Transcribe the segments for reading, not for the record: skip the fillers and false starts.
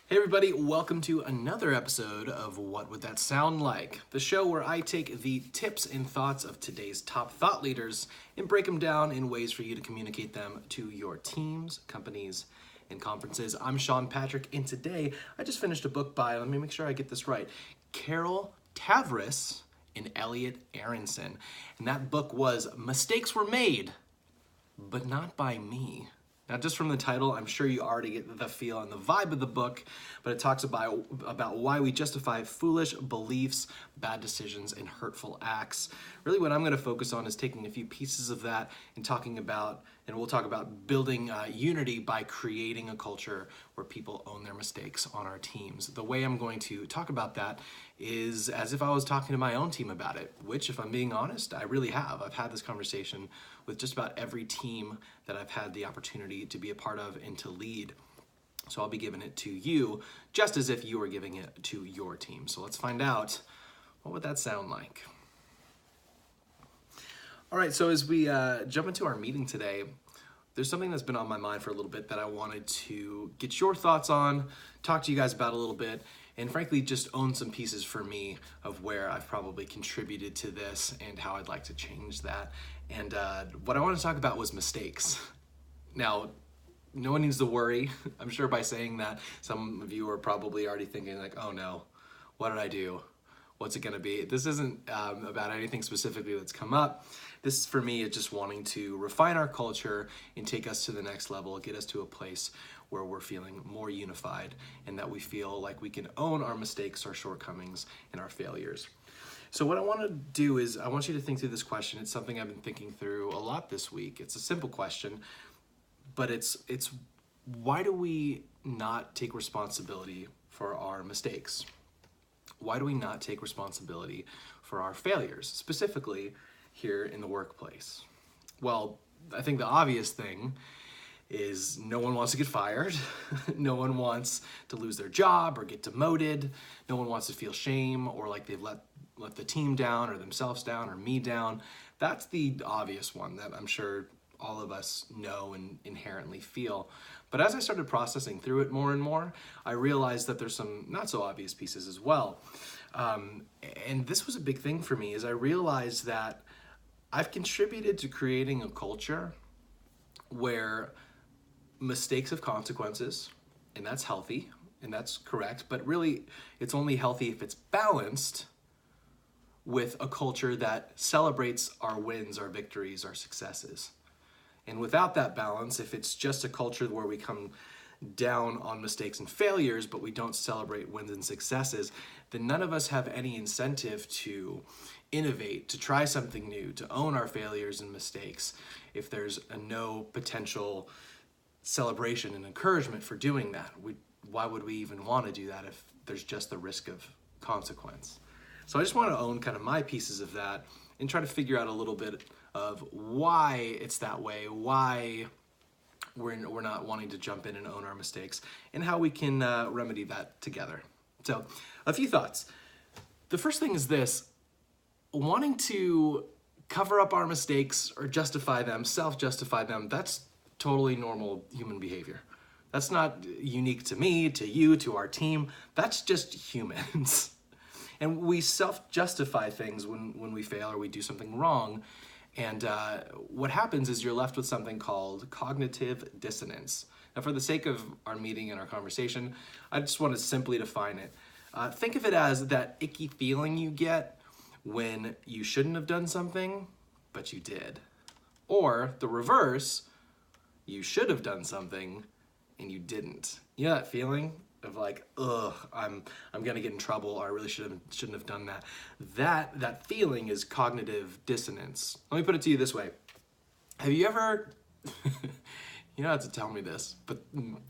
Hey everybody, welcome to another episode of What Would That Sound Like? The show where I take the tips and thoughts of today's top thought leaders and break them down in ways for you to communicate them to your teams, companies, and conferences. I'm Sean Patrick, and today I just finished a book by, let me make sure I get this right, Tavris and Elliot Aronson. And that book was Mistakes Were Made, but Not by Me. Now, just from the title, I'm sure you already get the feel and the vibe of the book, but it talks about why we justify foolish beliefs, bad decisions, and hurtful acts. Really, what I'm going to focus on is taking a few pieces of that and talking about, and we'll talk about building unity by creating a culture where people own their mistakes on our teams. The way I'm going to talk about that is as if I was talking to my own team about it, which, if I'm being honest, I really have. I've had this conversation with just about every team that I've had the opportunity to be a part of and to lead. So I'll be giving it to you just as if you were giving it to your team. So let's find out, what would that sound like? All right, so as we jump into our meeting today, there's something that's been on my mind for a little bit that I wanted to get your thoughts on, talk to you guys about a little bit, and frankly, just own some pieces for me of where I've probably contributed to this and how I'd like to change that. And what I want to talk about was mistakes. Now, no one needs to worry. I'm sure by saying that, some of you are probably already thinking like, oh no, what did I do? What's it gonna be? This isn't about anything specifically that's come up. This for me is just wanting to refine our culture and take us to the next level, get us to a place where we're feeling more unified and that we feel like we can own our mistakes, our shortcomings, and our failures. So what I want to do is I want you to think through this question. It's something I've been thinking through a lot this week. It's a simple question, but it's why do we not take responsibility for our mistakes? Why do we not take responsibility for our failures, specifically here in the workplace? Well, I think the obvious thing is no one wants to get fired. No one wants to lose their job or get demoted. No one wants to feel shame or like they've let the team down or themselves down or me down. That's the obvious one that I'm sure all of us know and inherently feel. But as I started processing through it more and more, I realized that there's some not so obvious pieces as well. And this was a big thing for me, is I realized that I've contributed to creating a culture where mistakes have consequences, and that's healthy, and that's correct, but really it's only healthy if it's balanced with a culture that celebrates our wins, our victories, our successes. And without that balance, if it's just a culture where we come down on mistakes and failures, but we don't celebrate wins and successes, then none of us have any incentive to innovate, to try something new, to own our failures and mistakes, if there's no potential celebration and encouragement for doing that. Why would we even want to do that if there's just the risk of consequence? So I just want to own kind of my pieces of that and try to figure out a little bit of why it's that way, why we're not wanting to jump in and own our mistakes, and how we can remedy that together. So a few thoughts. The first thing is this: wanting to cover up our mistakes or justify them, self-justify them, that's totally normal human behavior. That's not unique to me, to you, to our team. That's just humans. And we self-justify things when we fail or we do something wrong. And what happens is you're left with something called cognitive dissonance. Now, for the sake of our meeting and our conversation, I just want to simply define it. Think of it as that icky feeling you get when you shouldn't have done something, but you did. Or the reverse, you should have done something and you didn't. You know that feeling of like, ugh, I'm gonna get in trouble, or I really shouldn't have done that. That feeling is cognitive dissonance. Let me put it to you this way. Have you ever, you don't have to tell me this, but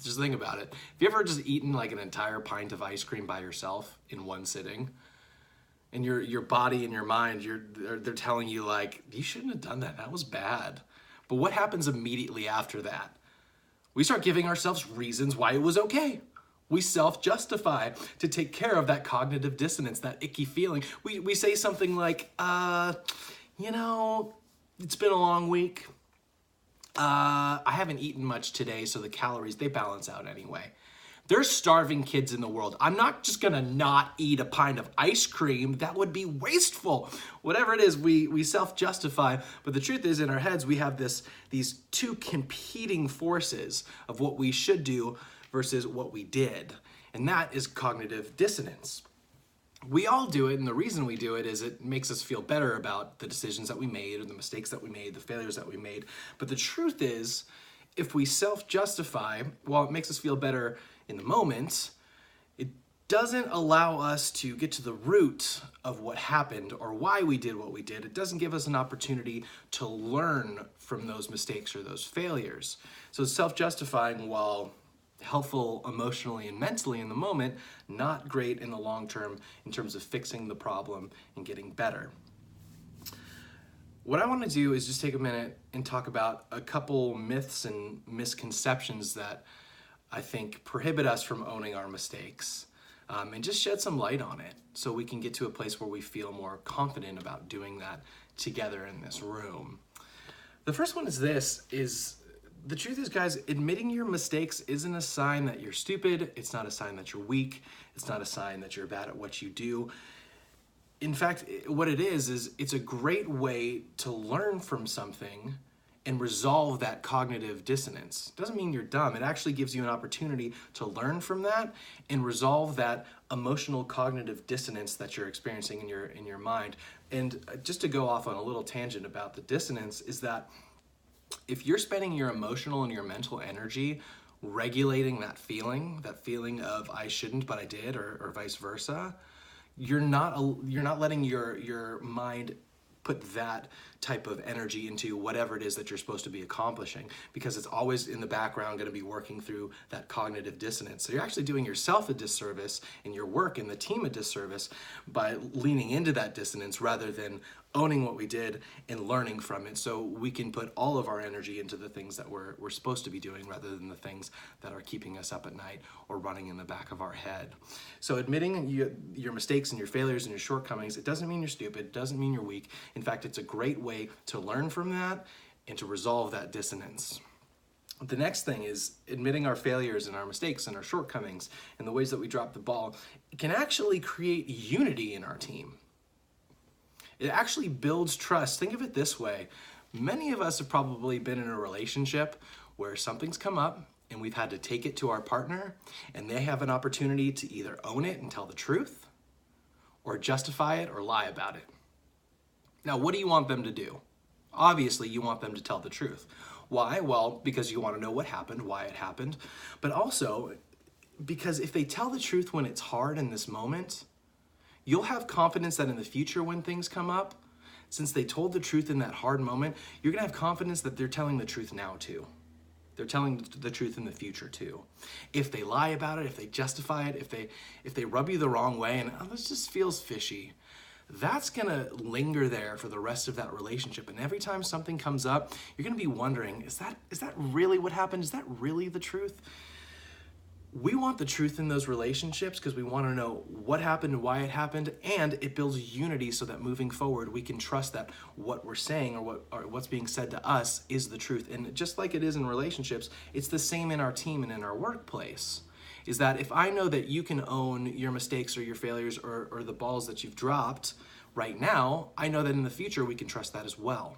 just think about it. Have you ever just eaten like an entire pint of ice cream by yourself in one sitting? And your body and your mind, they're telling you like, you shouldn't have done that, that was bad. But what happens immediately after that? We start giving ourselves reasons why it was okay. We self-justify to take care of that cognitive dissonance, that icky feeling. We say something like, you know, it's been a long week. I haven't eaten much today, so the calories, they balance out anyway. There's starving kids in the world. I'm not just gonna not eat a pint of ice cream. That would be wasteful. Whatever it is, we self-justify. But the truth is, in our heads, we have these two competing forces of what we should do versus what we did. And that is cognitive dissonance. We all do it, and the reason we do it is it makes us feel better about the decisions that we made or the mistakes that we made, the failures that we made. But the truth is, if we self-justify, while it makes us feel better in the moment, it doesn't allow us to get to the root of what happened or why we did what we did. It doesn't give us an opportunity to learn from those mistakes or those failures. So self-justifying, while helpful emotionally and mentally in the moment, not great in the long term in terms of fixing the problem and getting better. What I want to do is just take a minute and talk about a couple myths and misconceptions that I think prohibit us from owning our mistakes, and just shed some light on it so we can get to a place where we feel more confident about doing that together in this room. The first one is the truth is, guys, admitting your mistakes isn't a sign that you're stupid. It's not a sign that you're weak. It's not a sign that you're bad at what you do. In fact, what it is it's a great way to learn from something and resolve that cognitive dissonance. It doesn't mean you're dumb. It actually gives you an opportunity to learn from that and resolve that emotional cognitive dissonance that you're experiencing in your mind. And just to go off on a little tangent about the dissonance is that if you're spending your emotional and your mental energy regulating that feeling of I shouldn't but I did, or vice versa, you're not letting your mind put that type of energy into whatever it is that you're supposed to be accomplishing, because it's always in the background going to be working through that cognitive dissonance. So you're actually doing yourself a disservice and your work and the team a disservice by leaning into that dissonance rather than owning what we did and learning from it, so we can put all of our energy into the things that we're supposed to be doing rather than the things that are keeping us up at night or running in the back of our head. So admitting your mistakes and your failures and your shortcomings, it doesn't mean you're stupid, it doesn't mean you're weak. In fact, it's a great way to learn from that and to resolve that dissonance. The next thing is admitting our failures and our mistakes and our shortcomings and the ways that we drop the ball. It can actually create unity in our team. It actually builds trust. Think of it this way. Many of us have probably been in a relationship where something's come up and we've had to take it to our partner, and they have an opportunity to either own it and tell the truth or justify it or lie about it. Now, what do you want them to do? Obviously, you want them to tell the truth. Why? Well, because you want to know what happened, why it happened, but also because if they tell the truth when it's hard in this moment, you'll have confidence that in the future when things come up, since they told the truth in that hard moment, you're gonna have confidence that they're telling the truth now too. They're telling the truth in the future too. If they lie about it, if they justify it, if they rub you the wrong way and this just feels fishy, that's gonna linger there for the rest of that relationship. And every time something comes up, you're gonna be wondering, is that really what happened? Is that really the truth? We want the truth in those relationships because we want to know what happened and why it happened, and it builds unity so that moving forward we can trust that what we're saying or what's being said to us is the truth. And just like it is in relationships, it's the same in our team and in our workplace. Is that if I know that you can own your mistakes or your failures or the balls that you've dropped right now, I know that in the future we can trust that as well.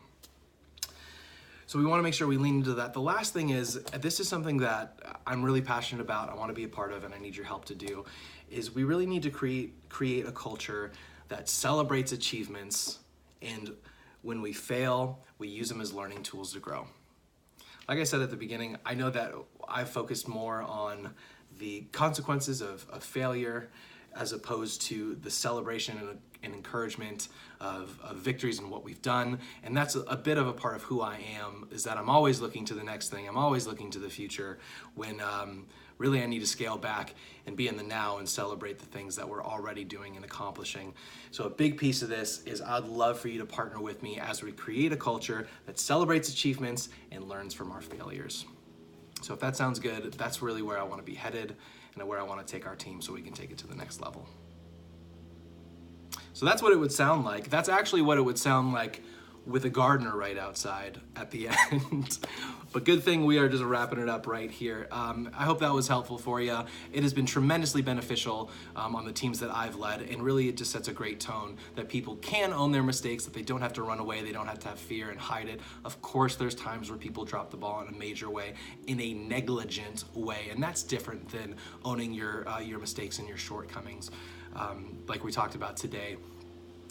So we want to make sure we lean into that. The last thing is, this is something that I'm really passionate about, I want to be a part of, and I need your help to do, is we really need to create a culture that celebrates achievements, and when we fail, we use them as learning tools to grow. Like I said at the beginning, I know that I've focused more on the consequences of failure as opposed to the celebration and encouragement of victories and what we've done. And that's a bit of a part of who I am, is that I'm always looking to the next thing. I'm always looking to the future when really I need to scale back and be in the now and celebrate the things that we're already doing and accomplishing. So a big piece of this is I'd love for you to partner with me as we create a culture that celebrates achievements and learns from our failures. So if that sounds good, that's really where I want to be headed and where I want to take our team so we can take it to the next level. So that's what it would sound like. That's actually what it would sound like with a gardener right outside at the end. But good thing we are just wrapping it up right here. I hope that was helpful for you. It has been tremendously beneficial on the teams that I've led, and really it just sets a great tone that people can own their mistakes, that they don't have to run away, they don't have to have fear and hide it. Of course, there's times where people drop the ball in a major way, in a negligent way, and that's different than owning your mistakes and your shortcomings, like we talked about today.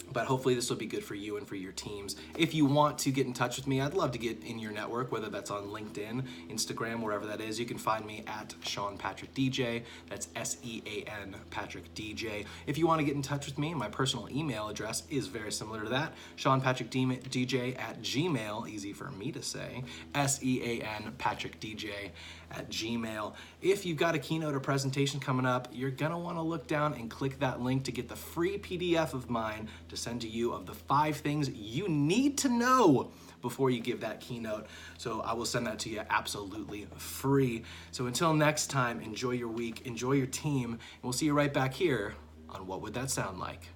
But hopefully this will be good for you and for your teams. If you want to get in touch with me, I'd love to get in your network, whether that's on LinkedIn, Instagram, wherever that is. You can find me at Sean Patrick DJ. That's SEAN Patrick DJ. If you want to get in touch with me, my personal email address is very similar to that. SeanPatrickDJ at Gmail, easy for me to say. SEAN Patrick DJ at Gmail. If you've got a keynote or presentation coming up, you're gonna want to look down and click that link to get the free PDF of mine to send to you of the 5 things you need to know before you give that keynote. So I will send that to you absolutely free. So until next time, enjoy your week, enjoy your team, and we'll see you right back here on What Would That Sound Like?